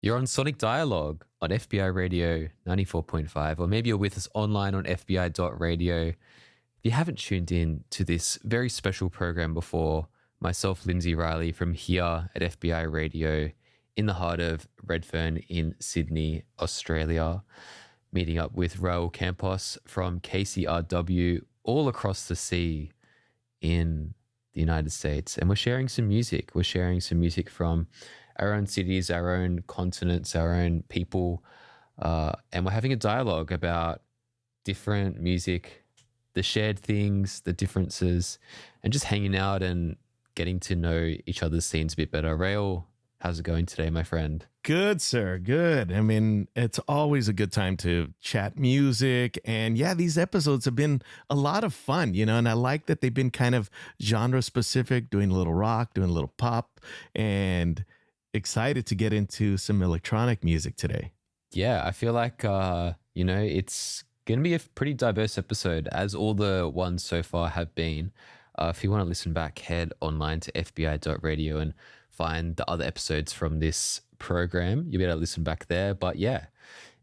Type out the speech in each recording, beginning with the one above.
You're on Sonic Dialog on FBI Radio 94.5, or maybe you're with us online on fbi.radio. If you haven't tuned in to this very special program before, myself, Lindsay Riley, from here at FBI Radio in the heart of Redfern in Sydney, Australia, meeting up with Raul Campos from KCRW all across the sea in the United States. And we're sharing some music. We're sharing some music from our own cities, our own continents, our own people. And we're having a dialogue about different music, the shared things, the differences, and just hanging out and getting to know each other's scenes a bit better. Raul, how's it going today, my friend? Good, sir. Good. I mean, it's always a good time to chat music. And yeah, these episodes have been a lot of fun, and I like that they've been kind of genre specific, doing a little rock, doing a little pop, and excited to get into some electronic music today. Yeah, I feel like, it's going to be a pretty diverse episode, as all the ones so far have been. If you want to listen back, head online to fbi.radio and find the other episodes from this program. You'll be able to listen back there. But yeah,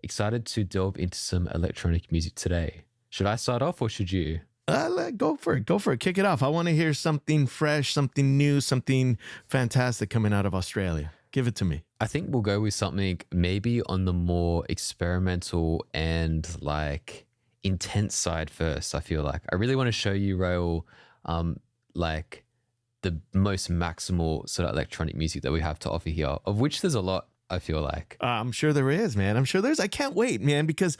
excited to delve into some electronic music today. Should I start off or should you? Go for it. Go for it. Kick it off. I want to hear something fresh, something new, something fantastic coming out of Australia. Give it to me. I think we'll go with something maybe on the more experimental and like intense side first. I feel like I really want to show you, Raul, like the most maximal sort of electronic music that we have to offer here, of which there's a lot, I feel like. I'm sure there is, man. I'm sure there's. I can't wait, man, because,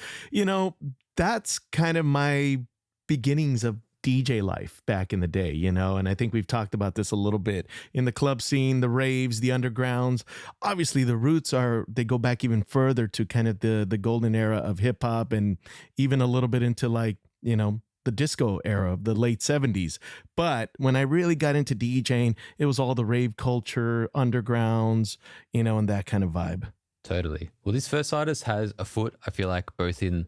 that's kind of my beginnings of DJ life back in the day, and I think we've talked about this a little bit in the club scene, the raves, the undergrounds. Obviously, the roots they go back even further to kind of the golden era of hip hop, and even a little bit into like, the disco era of the late 70s. But when I really got into DJing, it was all the rave culture, undergrounds, and that kind of vibe. Totally. Well, this first artist has a foot, I feel like, both in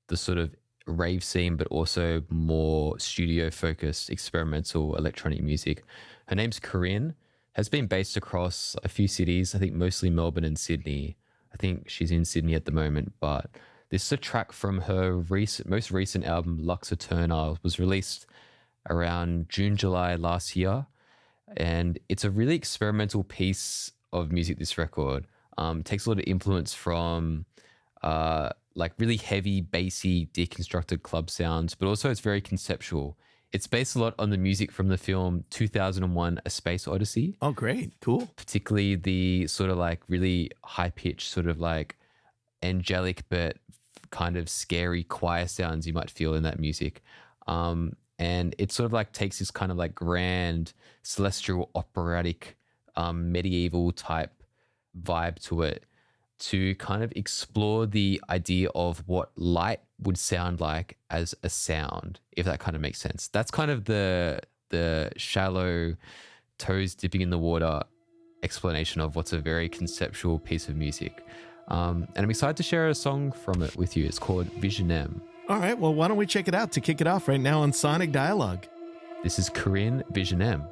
the sort of rave scene, but also more studio focused experimental electronic music. Her name's CORIN, has been based across a few cities, I think mostly Melbourne and Sydney. I think she's in Sydney at the moment, but this is a track from her most recent album, Lux Eterna, was released around June, July last year. And it's a really experimental piece of music, this record. Takes a lot of influence from like really heavy, bassy, deconstructed club sounds, but also it's very conceptual. It's based a lot on the music from the film 2001: A Space Odyssey. Oh, great. Cool. Particularly the sort of like really high-pitched, sort of like angelic but kind of scary choir sounds you might feel in that music. And it sort of like takes this kind of like grand, celestial, operatic, medieval type vibe to it, to kind of explore the idea of what light would sound like as a sound, if that kind of makes sense. That's kind of the shallow, toes dipping in the water explanation of what's a very conceptual piece of music. And I'm excited to share a song from it with you. It's called Vision M. All right, well, why don't we check it out to kick it off right now on Sonic Dialog. This is CORIN, Vision M.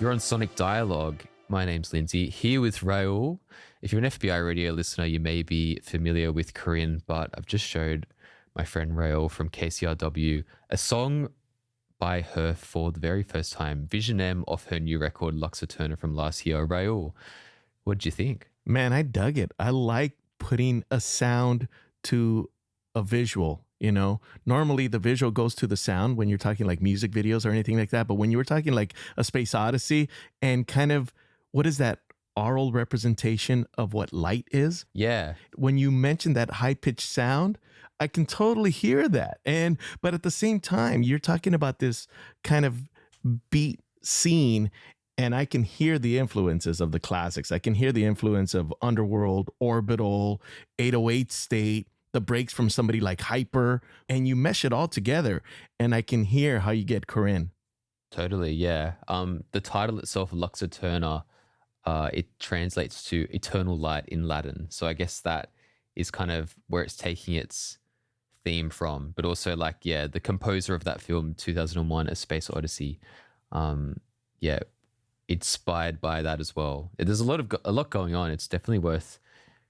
You're on Sonic Dialog. My name's Lindsay, here with Raul. If you're an FBI radio listener, you may be familiar with CORIN, but I've just showed my friend Raul from KCRW a song by her for the very first time, Vision M off her new record, Luxor Turner, from last year. Raul, what did you think? Man, I dug it. I like putting a sound to a visual. You know, normally the visual goes to the sound when you're talking like music videos or anything like that. But when you were talking like a Space Odyssey and kind of what is that aural representation of what light is? Yeah. When you mentioned that high pitched sound, I can totally hear that. But at the same time, you're talking about this kind of beat scene. And I can hear the influences of the classics. I can hear the influence of Underworld, Orbital, 808 State, the breaks from somebody like Hyper, and you mesh it all together, and I can hear how you get CORIN. Totally, yeah. The title itself, Luxor Turner, it translates to eternal light in Latin. So I guess that is kind of where it's taking its theme from. But also, like, yeah, the composer of that film, 2001: A Space Odyssey, yeah, inspired by that as well. There's a lot going on. It's definitely worth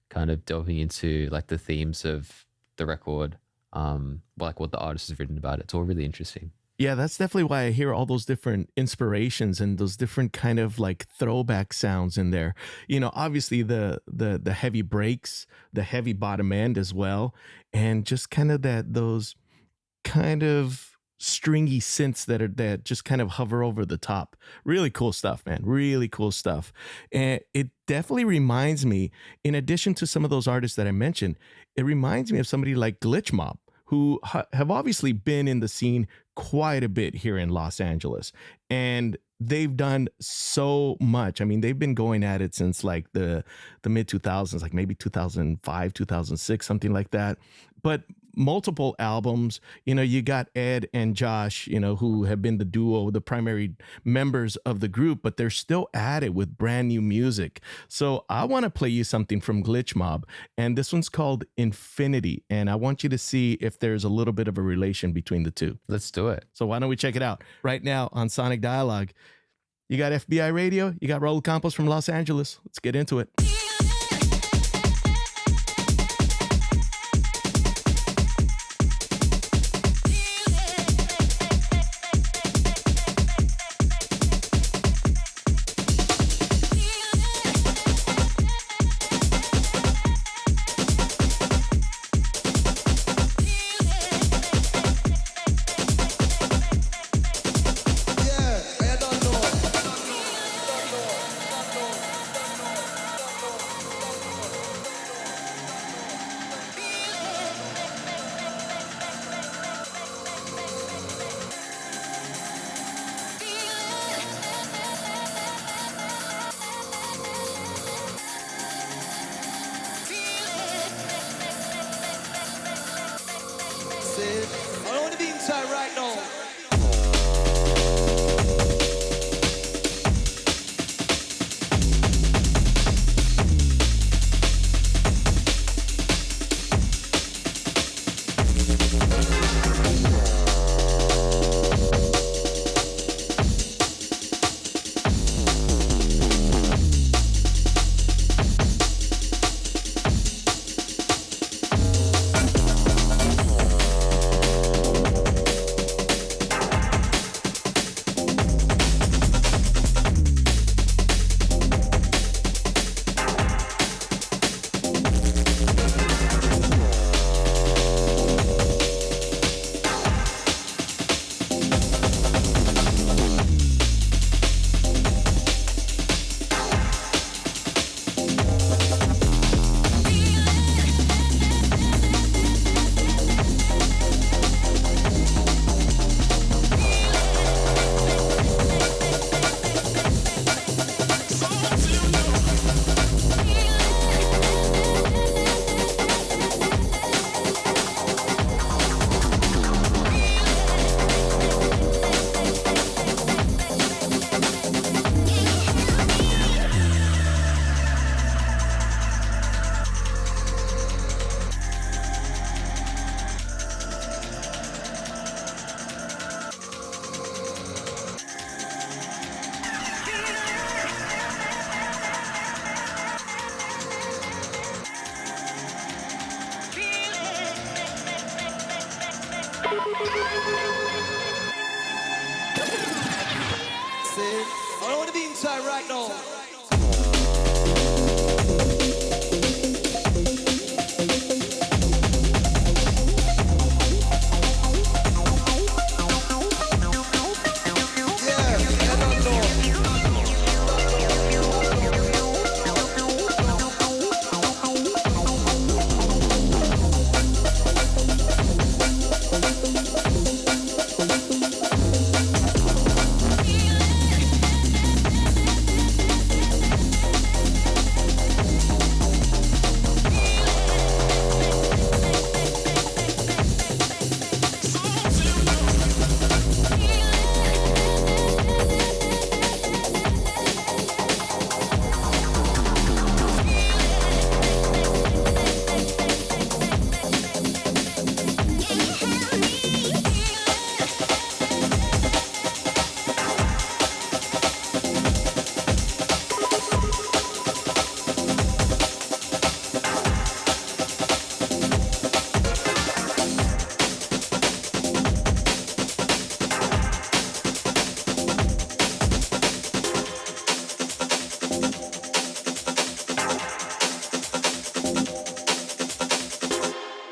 kind of delving into like the themes of the record, like what the artist has written about it. It's all really interesting. Yeah, that's definitely why I hear all those different inspirations and those different kind of like throwback sounds in there. You know, obviously the heavy breaks, the heavy bottom end as well, and just kind of those kind of stringy synths that just kind of hover over the top. Really cool stuff, man. Really cool stuff. And it definitely reminds me, in addition to some of those artists that I mentioned, it reminds me of somebody like Glitch Mob, who have obviously been in the scene quite a bit here in Los Angeles. And they've done so much. I mean, they've been going at it since like the mid 2000s, like maybe 2005, 2006, something like that. But multiple albums. You know, you got Ed and Josh, you know, who have been the duo, the primary members of the group, but they're still at it with brand new music. So I want to play you something from Glitch Mob, and this one's called Infinity, and I want you to see if there's a little bit of a relation between the two. Let's do it. So why don't we check it out right now on Sonic Dialog. You got FBI Radio, you got Raul Campos from Los Angeles. Let's get into it. time right now.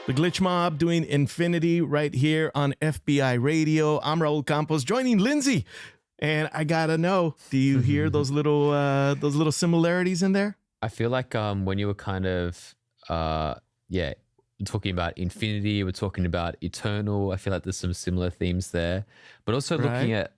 Glitch Mob doing Infinity right here on FBI Radio. I'm Raul Campos joining Lindsay. And I gotta know, do you hear those little similarities in there? I feel like when you were kind of talking about infinity, we're talking about eternal. I feel like there's some similar themes there. But also looking at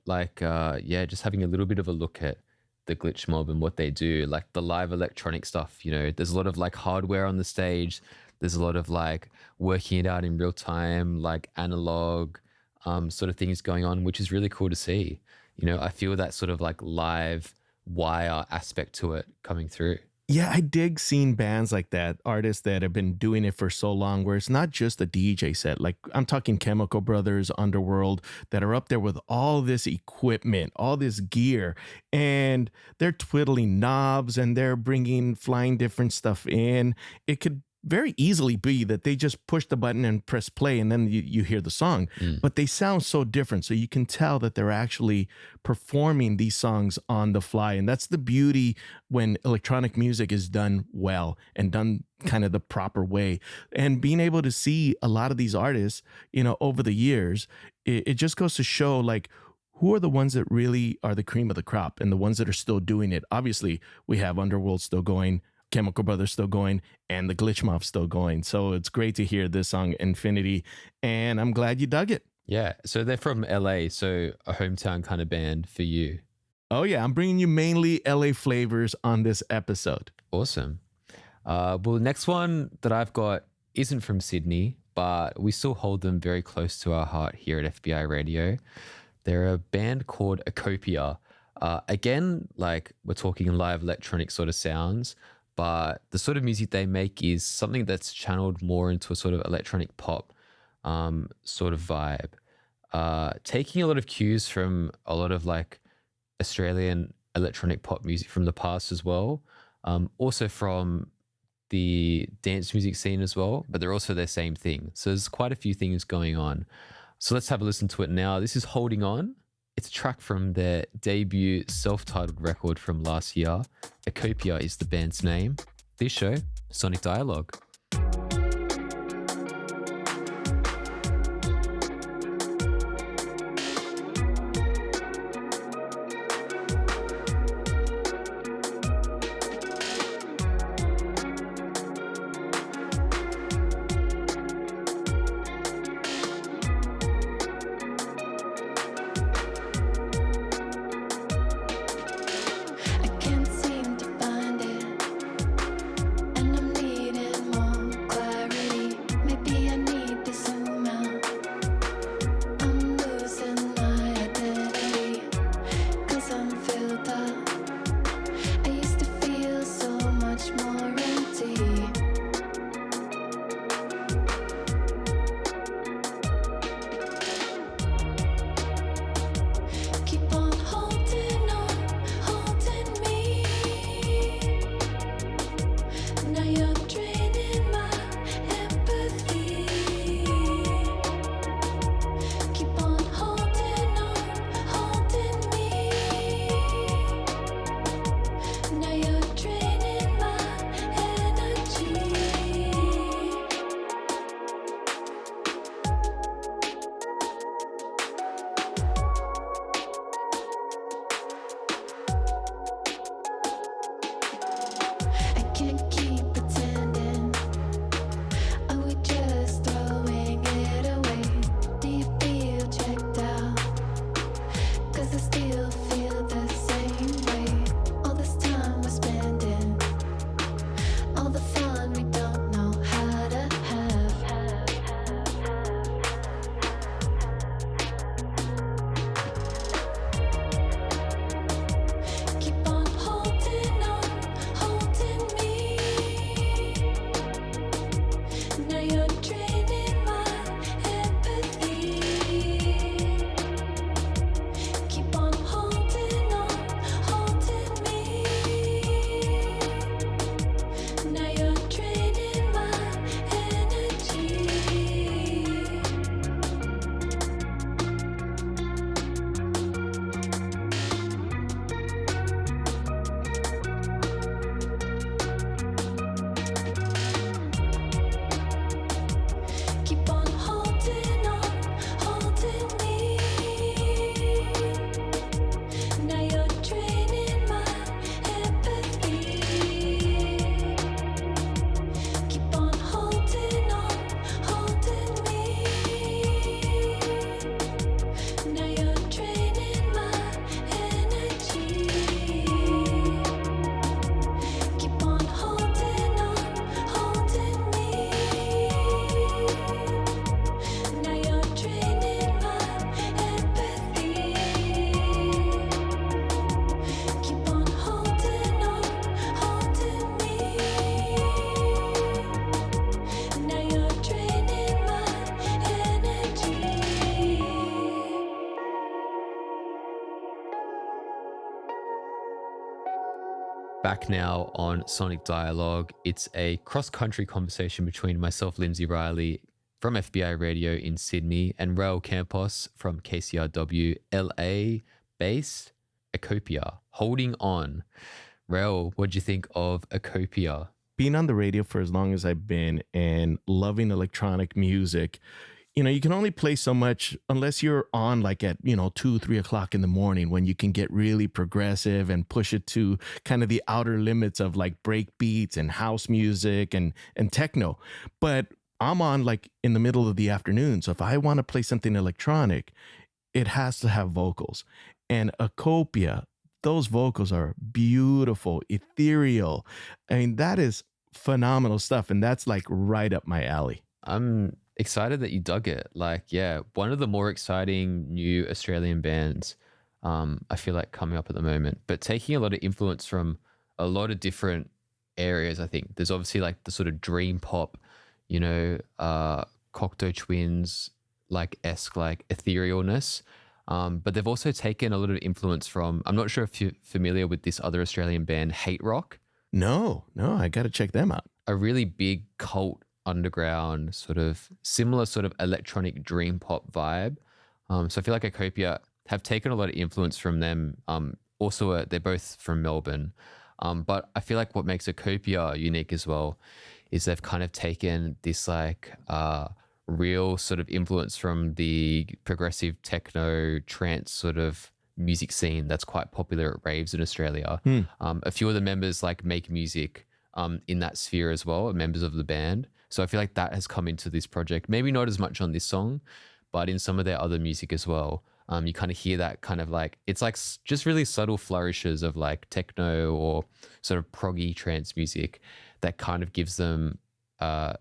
just having a little bit of a look at the Glitch Mob and what they do, like the live electronic stuff. You know, there's a lot of like hardware on the stage. There's a lot of like working it out in real time, like analog sort of things going on, which is really cool to see. You know, I feel that sort of like live wire aspect to it coming through. Yeah, I dig seeing bands like that, artists that have been doing it for so long, where it's not just a DJ set. Like I'm talking Chemical Brothers, Underworld, that are up there with all this equipment, all this gear, and they're twiddling knobs and they're flying different stuff in. It could very easily be that they just push the button and press play and then you hear the song, but they sound so different. So you can tell that they're actually performing these songs on the fly. And that's the beauty when electronic music is done well and done kind of the proper way. And being able to see a lot of these artists, you know, over the years, it just goes to show like, who are the ones that really are the cream of the crop and the ones that are still doing it? Obviously, we have Underworld still going, Chemical Brothers still going, and the Glitch Mob still going. So it's great to hear this song, Infinity, and I'm glad you dug it. Yeah, so they're from LA, so a hometown kind of band for you. Oh yeah, I'm bringing you mainly LA flavors on this episode. Awesome. Well, the next one that I've got isn't from Sydney, but we still hold them very close to our heart here at FBI Radio. They're a band called Acopia. Again, like we're talking live electronic sort of sounds, but the sort of music they make is something that's channeled more into a sort of electronic pop sort of vibe. Taking a lot of cues from a lot of like Australian electronic pop music from the past as well. Also from the dance music scene as well, but they're also their same thing. So there's quite a few things going on. So let's have a listen to it now. This is Holding On. It's a track from their debut self-titled record from last year. Acopia is the band's name. This show, Sonic Dialog. Back now on Sonic Dialog. It's a cross-country conversation between myself, Lindsay Riley, from FBI Radio in Sydney, and Raul Campos from KCRW, LA, based Acopia. Holding on. Raul, what'd you think of Acopia? Being on the radio for as long as I've been and loving electronic music, you can only play so much unless you're on like at, 2, 3 o'clock in the morning when you can get really progressive and push it to kind of the outer limits of like break beats and house music and techno. But I'm on like in the middle of the afternoon. So if I want to play something electronic, it has to have vocals. And Acopia, those vocals are beautiful, ethereal. I mean, that is phenomenal stuff. And that's like right up my alley. I'm excited that you dug it. Like, yeah, one of the more exciting new Australian bands I feel like coming up at the moment, but taking a lot of influence from a lot of different areas. I think there's obviously like the sort of dream pop, Cocteau Twins, like esque, like etherealness. But they've also taken a lot of influence from, I'm not sure if you're familiar with this other Australian band, Hate Rock. No, I got to check them out. A really big cult underground sort of similar sort of electronic dream pop vibe. So I feel like Acopia have taken a lot of influence from them. Also, they're both from Melbourne. But I feel like what makes Acopia unique as well is they've kind of taken this like real sort of influence from the progressive techno trance sort of music scene that's quite popular at raves in Australia. A few of the members like make music in that sphere as well, members of the band. So I feel like that has come into this project. Maybe not as much on this song, but in some of their other music as well. You kind of hear that kind of like, it's like just really subtle flourishes of like techno or sort of proggy trance music that kind of gives them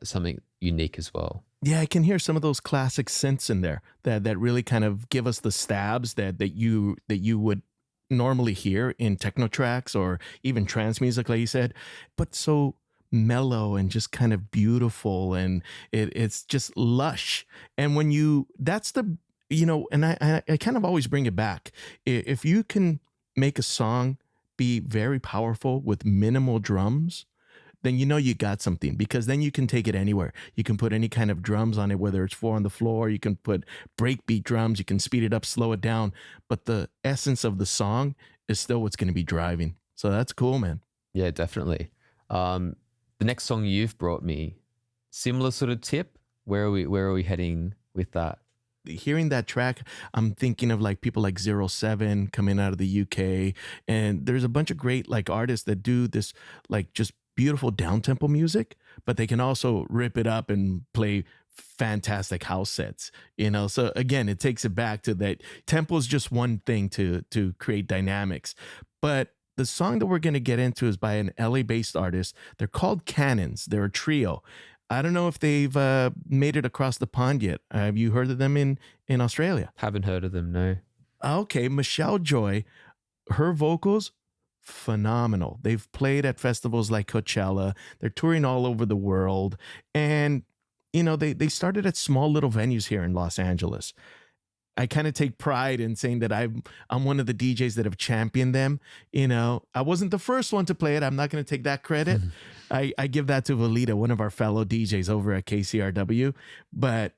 something unique as well. Yeah, I can hear some of those classic synths in there that really kind of give us the stabs that you would normally hear in techno tracks or even trance music, like you said, but so mellow and just kind of beautiful, and it's just lush. And that's the, and I kind of always bring it back. If you can make a song be very powerful with minimal drums, then you got something, because then you can take it anywhere. You can put any kind of drums on it, whether it's 4 on the floor, you can put breakbeat drums, you can speed it up, slow it down, but the essence of the song is still what's going to be driving. So that's cool, man. Yeah, definitely. The next song you've brought me, similar sort of tip. Where are we heading with that? Hearing that track, I'm thinking of like people like 07 coming out of the UK, and there's a bunch of great like artists that do this like just beautiful down-tempo music, but they can also rip it up and play fantastic house sets, So again, it takes it back to that tempo is just one thing to create dynamics. But the song that we're going to get into is by an LA-based artist. They're called Cannons. They're a trio. I don't know if they've made it across the pond yet. Have you heard of them in Australia? Haven't heard of them, no. Okay, Michelle Joy, her vocals, phenomenal. They've played at festivals like Coachella. They're touring all over the world. And, they started at small little venues here in Los Angeles. I kind of take pride in saying that I'm one of the DJs that have championed them. I wasn't the first one to play it. I'm not going to take that credit. I give that to Valita, one of our fellow DJs over at KCRW. But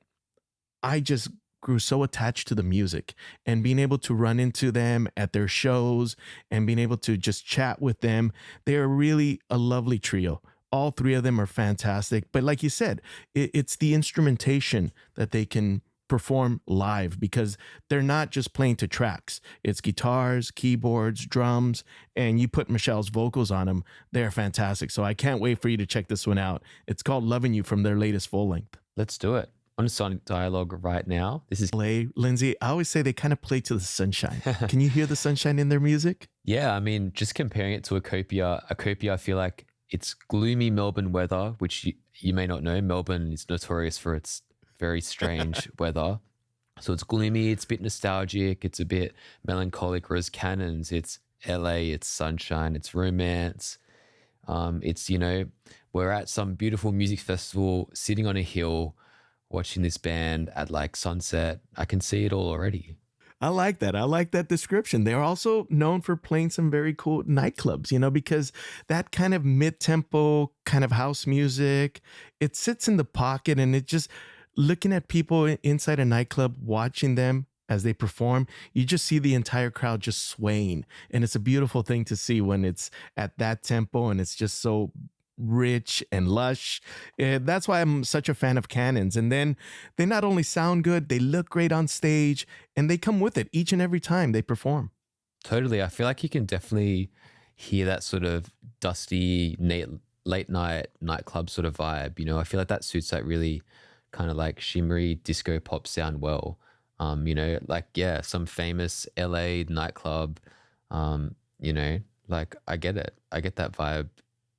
I just grew so attached to the music, and being able to run into them at their shows and being able to just chat with them. They're really a lovely trio. All 3 of them are fantastic. But like you said, it's the instrumentation that they can perform live, because they're not just playing to tracks. It's guitars, keyboards, drums, and you put Michelle's vocals on them. They're fantastic. So I can't wait for you to check this one out. It's called Loving You from their latest full length. Let's do it. On Sonic Dialog right now. This is play, Lindsay. I always say they kind of play to the sunshine. Can you hear the sunshine in their music? Yeah, I mean, just comparing it to Acopia, I feel like it's gloomy Melbourne weather, which you may not know. Melbourne is notorious for its very strange weather. So it's gloomy, it's a bit nostalgic, it's a bit melancholic, whereas Cannons, it's LA, it's sunshine, it's romance. It's, we're at some beautiful music festival, sitting on a hill, watching this band at like sunset. I can see it all already. I like that. I like that description. They're also known for playing some very cool nightclubs, because that kind of mid-tempo kind of house music, it sits in the pocket and it just looking at people inside a nightclub, watching them as they perform, you just see the entire crowd just swaying. And it's a beautiful thing to see when it's at that tempo and it's just so rich and lush. That's why I'm such a fan of Cannons. And then they not only sound good, they look great on stage, and they come with it each and every time they perform. Totally. I feel like you can definitely hear that sort of dusty, late night nightclub sort of vibe. I feel like that suits that really kind of like shimmery disco pop sound well. Some famous LA nightclub, like I get it. I get that vibe.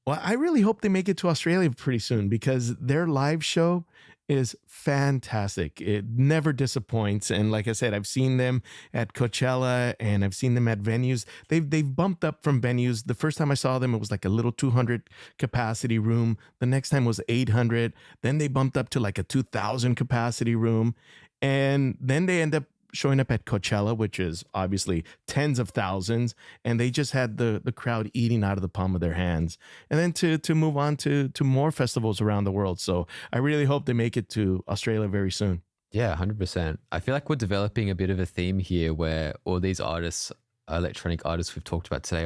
Well, I really hope they make it to Australia pretty soon because their live show is fantastic. It never disappoints. And like I said, I've seen them at Coachella and I've seen them at venues. They've bumped up from venues. The first time I saw them, it was like a little 200 capacity room. The next time was 800. Then they bumped up to like a 2,000 capacity room. And then they end up showing up at Coachella, which is obviously tens of thousands, and they just had the crowd eating out of the palm of their hands. And then to move on to more festivals around the world. So I really hope they make it to Australia very soon. Yeah, 100%. I feel like we're developing a bit of a theme here where all these artists, electronic artists we've talked about today,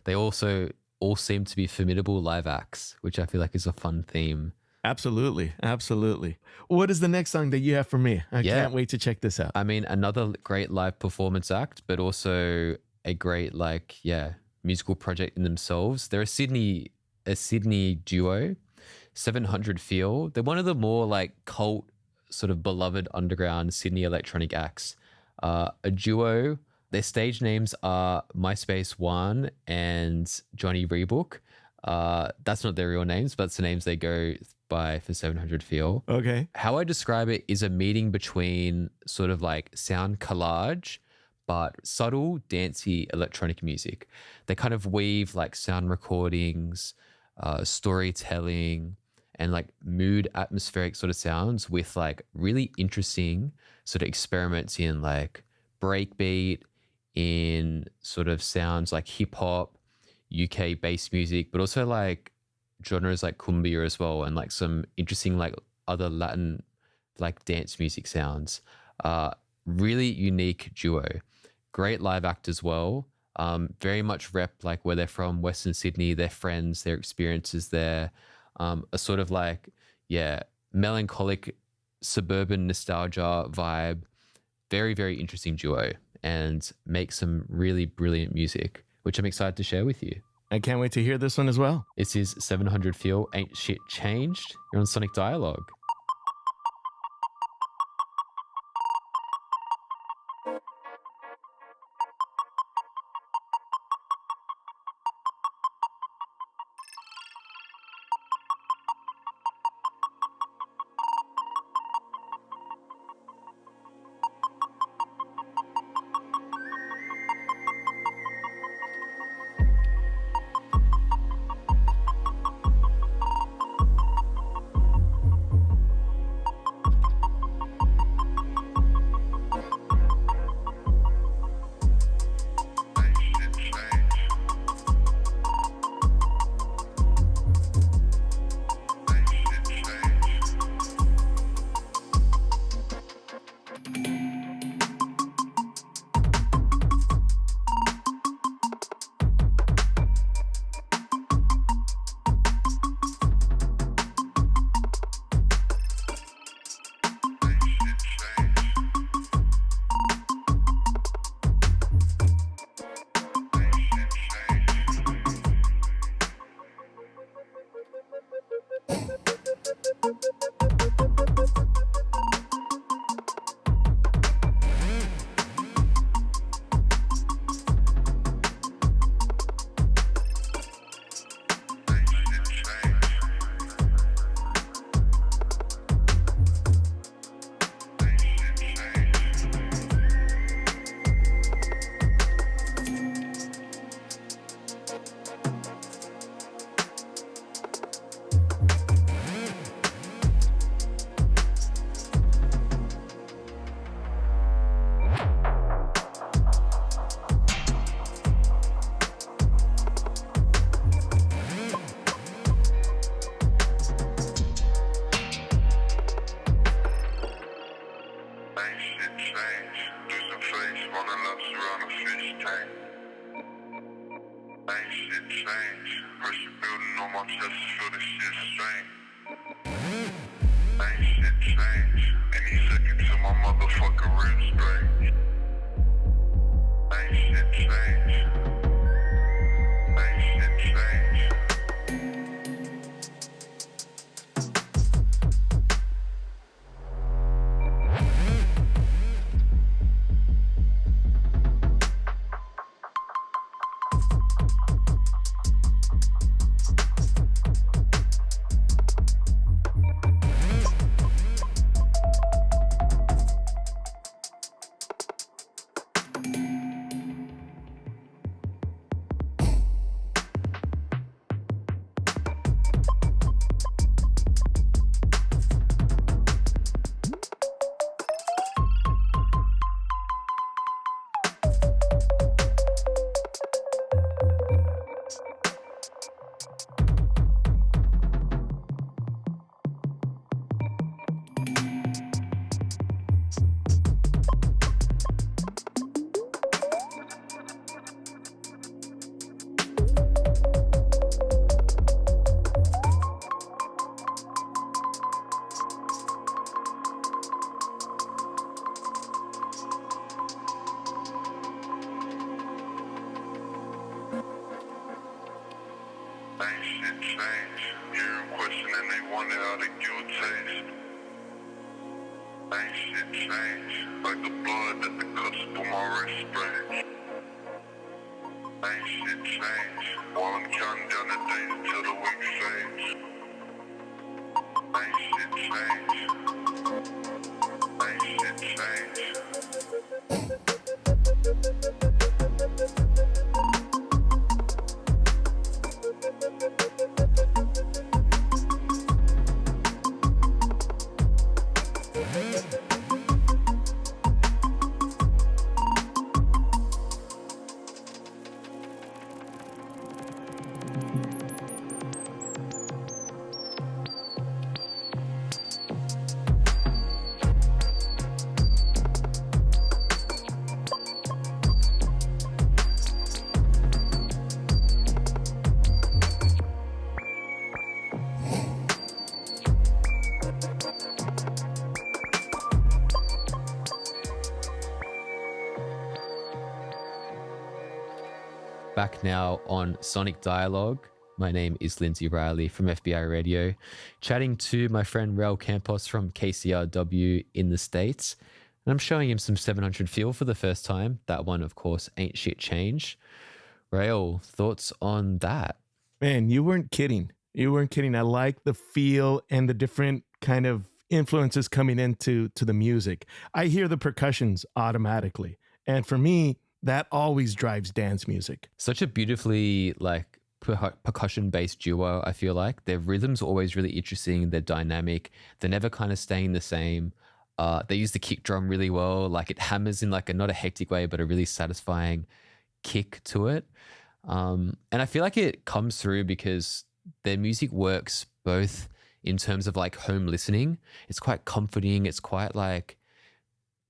they also all seem to be formidable live acts, which I feel like is a fun theme. Absolutely. Absolutely. What is the next song that you have for me? I can't wait to check this out. I mean, another great live performance act, but also a great, musical project in themselves. They're a Sydney duo, 700 Feel. They're one of the more cult sort of beloved underground Sydney electronic acts. A duo. Their stage names are MySpace One and Johnny Rebook. That's not their real names, but it's the names they go by for 700 Feel. Okay. How I describe it is a meeting between sort of sound collage, but subtle, dancey electronic music. They kind of weave sound recordings, storytelling, and mood atmospheric sort of sounds with really interesting sort of experiments in breakbeat, in sort of sounds like hip hop, UK bass music, but also genres like cumbia as well, and some interesting other Latin dance music sounds. Really unique duo. Great live act as well. Very much rep where they're from, Western Sydney, their friends, their experiences there. A sort of melancholic suburban nostalgia vibe. Very, very interesting duo, and make some really brilliant music, which I'm excited to share with you. I can't wait to hear this one as well. This is 700 Feel, Ain't Shit Changed. You're on Sonic Dialog. Ain't shit changed. Pressure building on my chest, feel this shit strange. Ain't shit changed. Any second till my motherfucking ribs straight. Ain't shit changed. Ain't shit changed. Ain't shit changed. Hear them questioning, they wonder how they give a taste. Ain't shit changed. Like the blood that the cusp of my wrist sprays. Ain't shit changed. While I'm counting down the days till the week fades. Ain't shit changed. Ain't shit changed. Back now on Sonic Dialog. My name is Lindsay Riley from FBI Radio, chatting to my friend Raul Campos from KCRW in the States. And I'm showing him some 700 feel for the first time. That one, of course, Ain't Shit Change. Raul, thoughts on that? Man, you weren't kidding. You weren't kidding. I like the feel and the different kind of influences coming into the music. I hear the percussions automatically. And for me, that always drives dance music. Such a beautifully like percussion-based duo, I feel like. Their rhythms are always really interesting. They're dynamic. They're never kind of staying the same. They use the kick drum really well. Like it hammers in like not a hectic way, but a really satisfying kick to it. And I feel like it comes through because their music works both in terms of like home listening. It's quite comforting. It's quite like,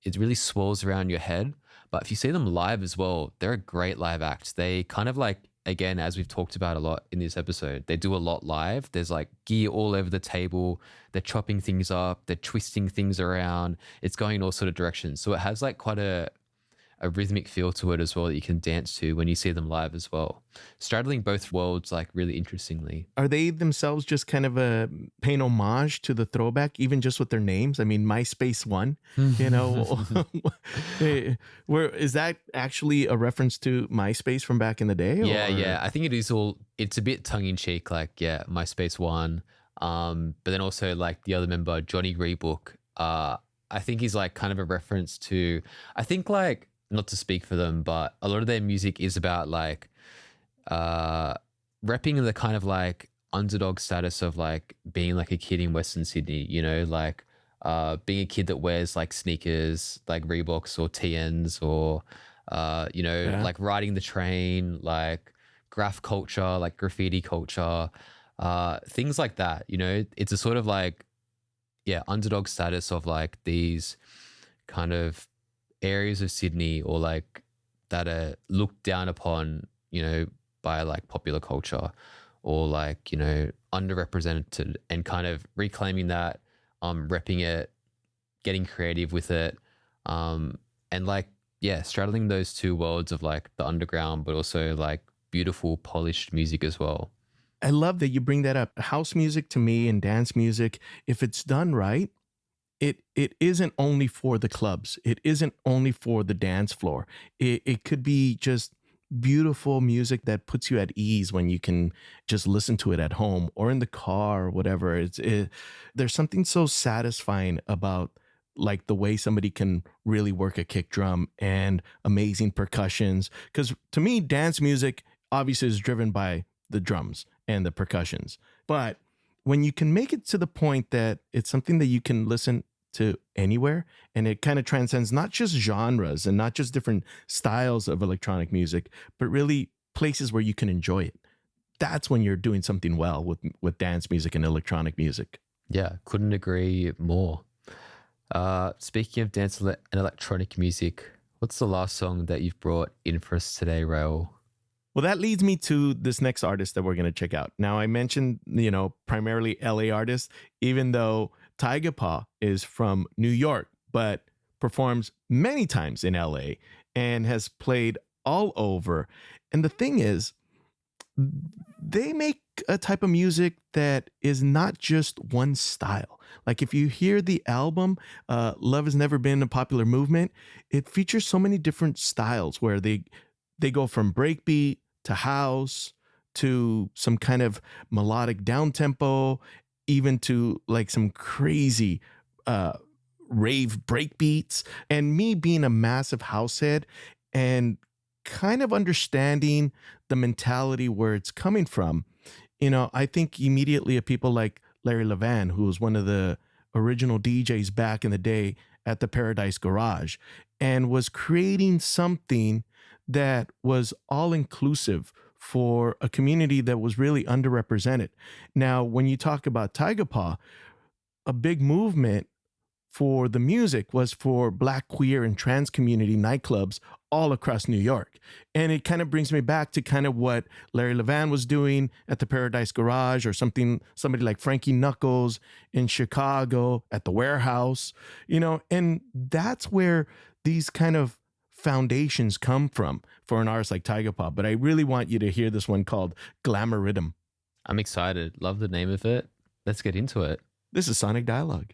it really swirls around your head. But if you see them live as well, they're a great live act. They kind of like, again, as we've talked about a lot in this episode, they do a lot live. There's like gear all over the table. They're chopping things up. They're twisting things around. It's going in all sort of directions. So it has like quite a rhythmic feel to it as well that you can dance to when you see them live as well. Straddling both worlds like really interestingly. Are they themselves just kind of paying homage to the throwback, even just with their names? I mean, MySpace One, you know, where is that actually a reference to MySpace from back in the day? Yeah. I think it is it's a bit tongue in cheek, like, yeah, MySpace One. But then also like the other member, Johnny Reebok, I think he's like kind of a reference to, I think like, not to speak for them, but a lot of their music is about like repping the kind of like underdog status of like being like a kid in Western Sydney, you know, like being a kid that wears like sneakers, like Reeboks or TNs or, like riding the train, like graph culture, like graffiti culture, things like that, you know. It's a sort of like, underdog status of like these kind of areas of Sydney or like that are looked down upon, you know, by like popular culture or like, you know, underrepresented, and kind of reclaiming that, repping it, getting creative with it, and like, yeah, straddling those two worlds of like the underground, but also like beautiful, polished music as well. I love that you bring that up. House music to me and dance music, if it's done right, it isn't only for the clubs. It isn't only for the dance floor. It could be just beautiful music that puts you at ease when you can just listen to it at home or in the car or whatever. There's something so satisfying about like the way somebody can really work a kick drum and amazing percussions. Because to me, dance music obviously is driven by the drums and the percussions. But when you can make it to the point that it's something that you can listen to anywhere, and it kind of transcends not just genres and not just different styles of electronic music, but really places where you can enjoy it. That's when you're doing something well with dance music and electronic music. Yeah, couldn't agree more. Speaking of dance and electronic music, what's the last song that you've brought in for us today, Raul? Well, that leads me to this next artist that we're going to check out. Now, I mentioned, you know, primarily LA artists, even though TYGAPAW is from New York, but performs many times in LA and has played all over. And the thing is, they make a type of music that is not just one style. Like if you hear the album, Love Has Never Been a Popular Movement, it features so many different styles where they go from breakbeat to house to some kind of melodic down tempo, even to like some crazy rave breakbeats. And me being a massive house head and kind of understanding the mentality where it's coming from, you know, I think immediately of people like Larry Levan, who was one of the original DJs back in the day at the Paradise Garage, and was creating something that was all inclusive for a community that was really underrepresented. Now, when you talk about TYGAPAW, a big movement for the music was for Black, queer, and trans community nightclubs all across New York. And it kind of brings me back to kind of what Larry Levan was doing at the Paradise Garage, or somebody like Frankie Knuckles in Chicago at the Warehouse, you know, and that's where these kind of foundations come from for an artist like TYGAPAW. But I really want you to hear this one called Glamour Rhythm. I'm excited. Love the name of it. Let's get into it. This is Sonic Dialog.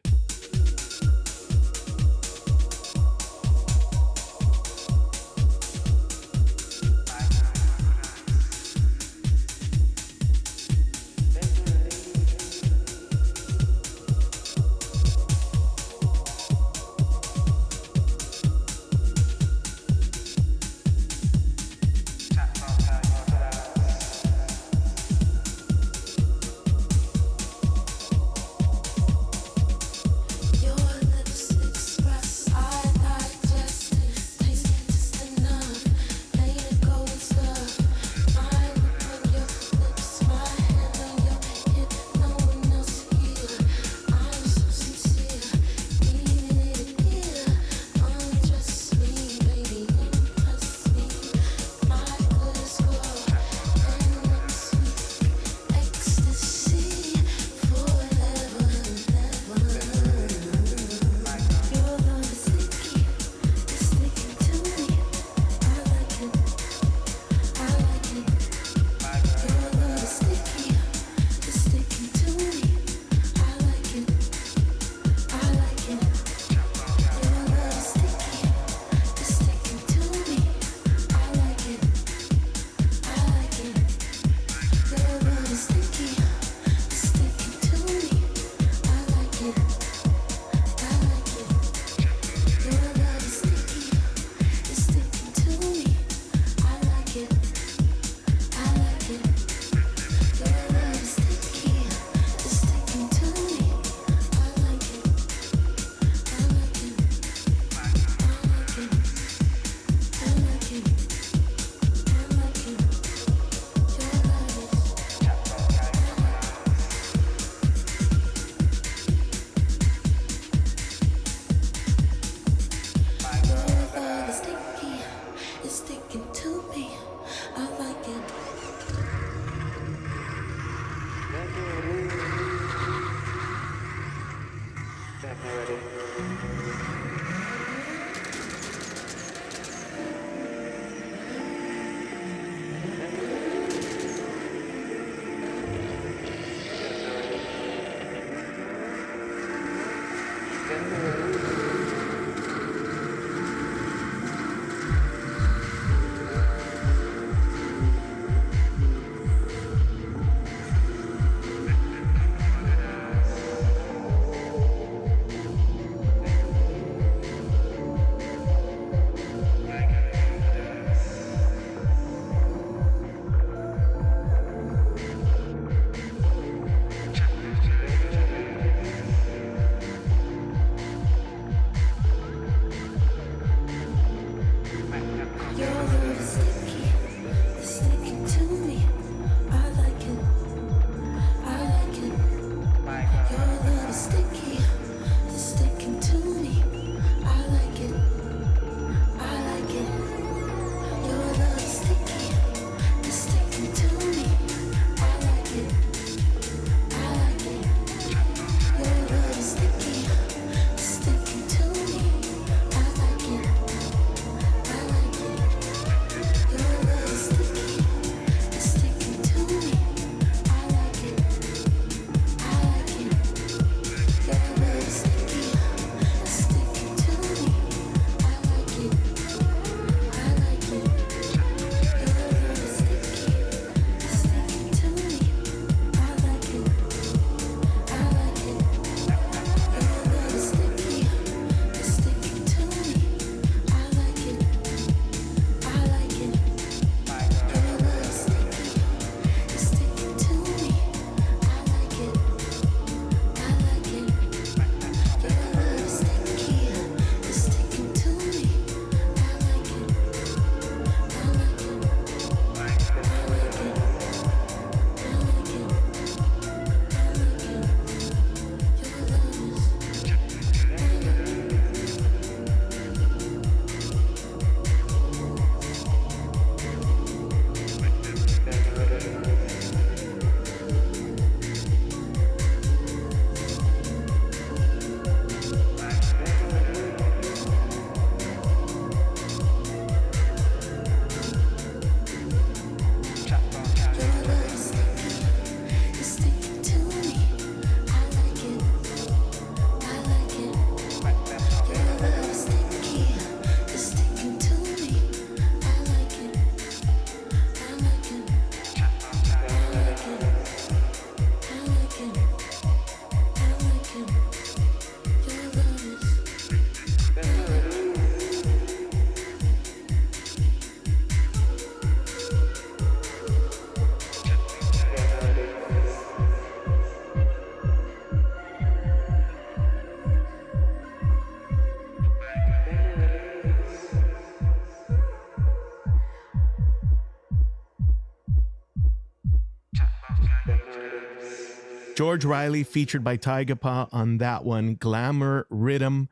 George Riley featured by TYGAPAW on that one. Glamour Rhythm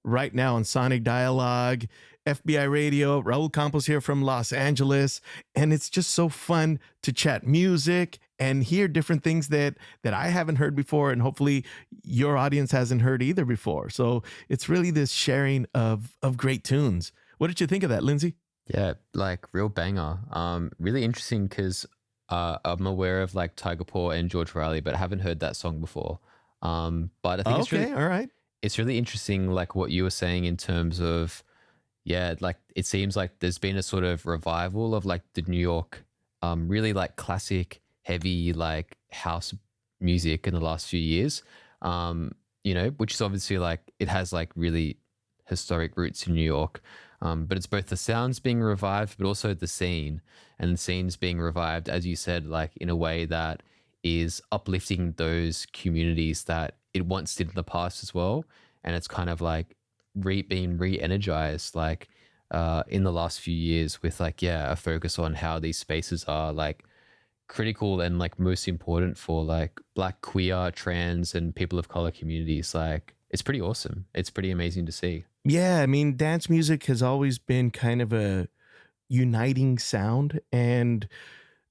right now on Sonic Dialog. FBI Radio. Raul Campos here from Los Angeles. And it's just so fun to chat music and hear different things that I haven't heard before, and hopefully your audience hasn't heard either before. So it's really this sharing of great tunes. What did you think of that, Lindsay? Yeah, like real banger. Really interesting because I'm aware of like TYGAPAW and George Riley, but I haven't heard that song before. But I think it's really, all right. It's really interesting, like what you were saying in terms of, yeah, like it seems like there's been a sort of revival of like the New York, really like classic, heavy like house music in the last few years. You know, which is obviously like it has like really historic roots in New York. But it's both the sounds being revived, but also the scene, and the scene's being revived, as you said, like in a way that is uplifting those communities that it once did in the past as well. And it's kind of like being re-energized, like in the last few years with like, yeah, a focus on how these spaces are like critical and like most important for like Black, queer, trans, and people of color communities. Like it's pretty awesome. It's pretty amazing to see. Yeah, I mean, dance music has always been kind of a uniting sound. And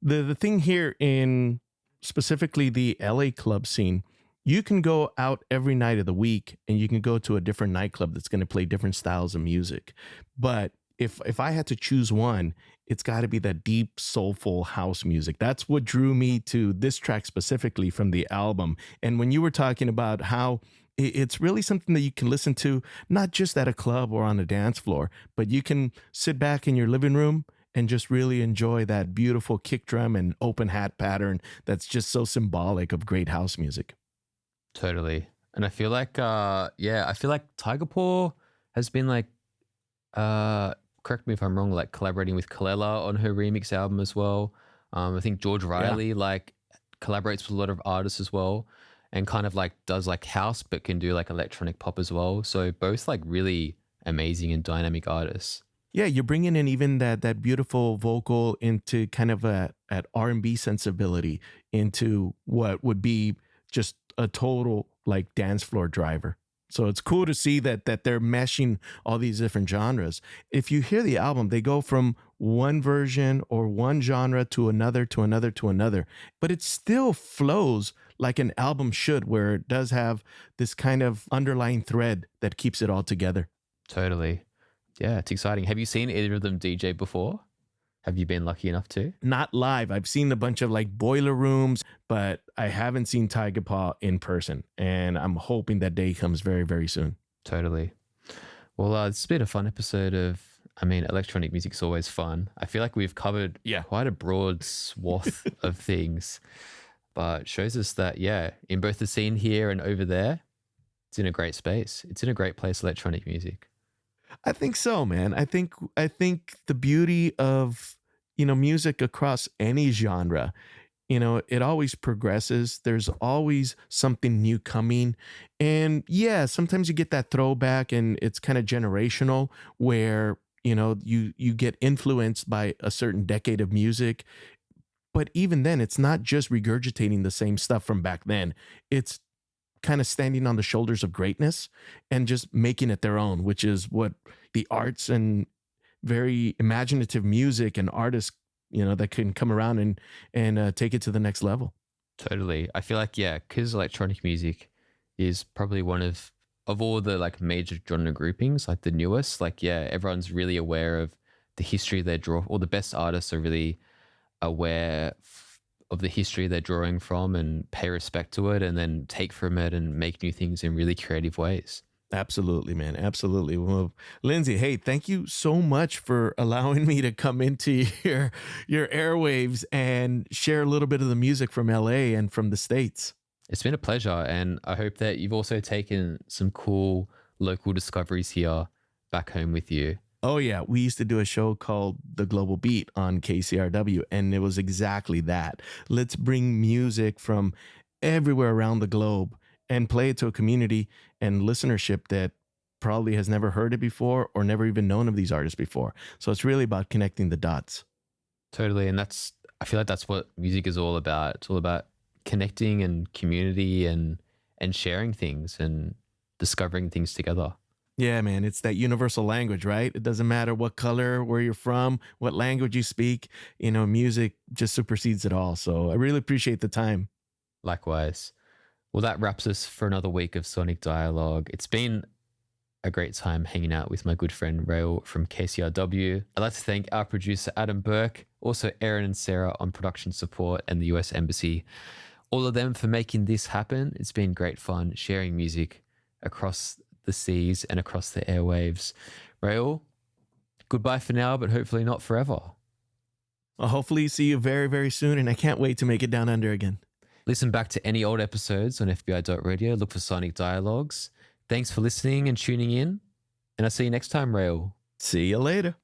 the thing here in specifically the LA club scene, you can go out every night of the week and you can go to a different nightclub that's going to play different styles of music. But if I had to choose one, it's got to be that deep, soulful house music. That's what drew me to this track specifically from the album. And when you were talking about how it's really something that you can listen to, not just at a club or on a dance floor, but you can sit back in your living room and just really enjoy that beautiful kick drum and open hat pattern that's just so symbolic of great house music. Totally. And I feel like, I feel like TYGAPAW has been like, correct me if I'm wrong, like collaborating with Kalela on her remix album as well. I think George Riley like collaborates with a lot of artists as well, and kind of like does like house, but can do like electronic pop as well. So both like really amazing and dynamic artists. Yeah, you're bringing in even that beautiful vocal into kind of an R&B sensibility into what would be just a total like dance floor driver. So it's cool to see that they're meshing all these different genres. If you hear the album, they go from one version or one genre to another, to another, to another, but it still flows like an album should, where it does have this kind of underlying thread that keeps it all together. Totally. Yeah, it's exciting. Have you seen either of them DJ before? Have you been lucky enough to? Not live. I've seen a bunch of like boiler rooms, but I haven't seen TYGAPAW in person. And I'm hoping that day comes very, very soon. Totally. Well, it's been a fun episode of, I mean, electronic music's always fun. I feel like we've covered quite a broad swath of things, but shows us that, yeah, in both the scene here and over there, it's in a great space. It's in a great place, electronic music. I think so, man. I think the beauty of, music across any genre, it always progresses. There's always something new coming. And yeah, sometimes you get that throwback and it's kind of generational where, you get influenced by a certain decade of music. But even then, it's not just regurgitating the same stuff from back then. It's kind of standing on the shoulders of greatness and just making it their own, which is what the arts and very imaginative music and artists, that can come around and take it to the next level. Totally. I feel like, because electronic music is probably one of all the like major genre groupings, like the newest, like, everyone's really aware of the history they draw, or the best artists are really aware of the history they're drawing from and pay respect to it and then take from it and make new things in really creative ways. Absolutely, man. Absolutely. Well, Lindsay, hey, thank you so much for allowing me to come into your airwaves and share a little bit of the music from LA and from the States. It's been a pleasure. And I hope that you've also taken some cool local discoveries here back home with you. Oh, yeah. We used to do a show called The Global Beat on KCRW, and it was exactly that. Let's bring music from everywhere around the globe and play it to a community and listenership that probably has never heard it before or never even known of these artists before. So it's really about connecting the dots. Totally. And I feel like that's what music is all about. It's all about connecting and community and sharing things and discovering things together. Yeah, man, it's that universal language, right? It doesn't matter what color, where you're from, what language you speak, music just supersedes it all. So I really appreciate the time. Likewise. Well, that wraps us for another week of Sonic Dialogue. It's been a great time hanging out with my good friend Raul from KCRW. I'd like to thank our producer Adam Burke, also Aaron and Sarah on production support, and the US Embassy. All of them for making this happen. It's been great fun sharing music across the seas and across the airwaves. Raul, goodbye for now, but hopefully not forever. I'll hopefully see you very, very soon, and I can't wait to make it down under again. Listen back to any old episodes on FBI.radio. Look for Sonic Dialogues. Thanks for listening and tuning in, and I'll see you next time, Raul. See you later.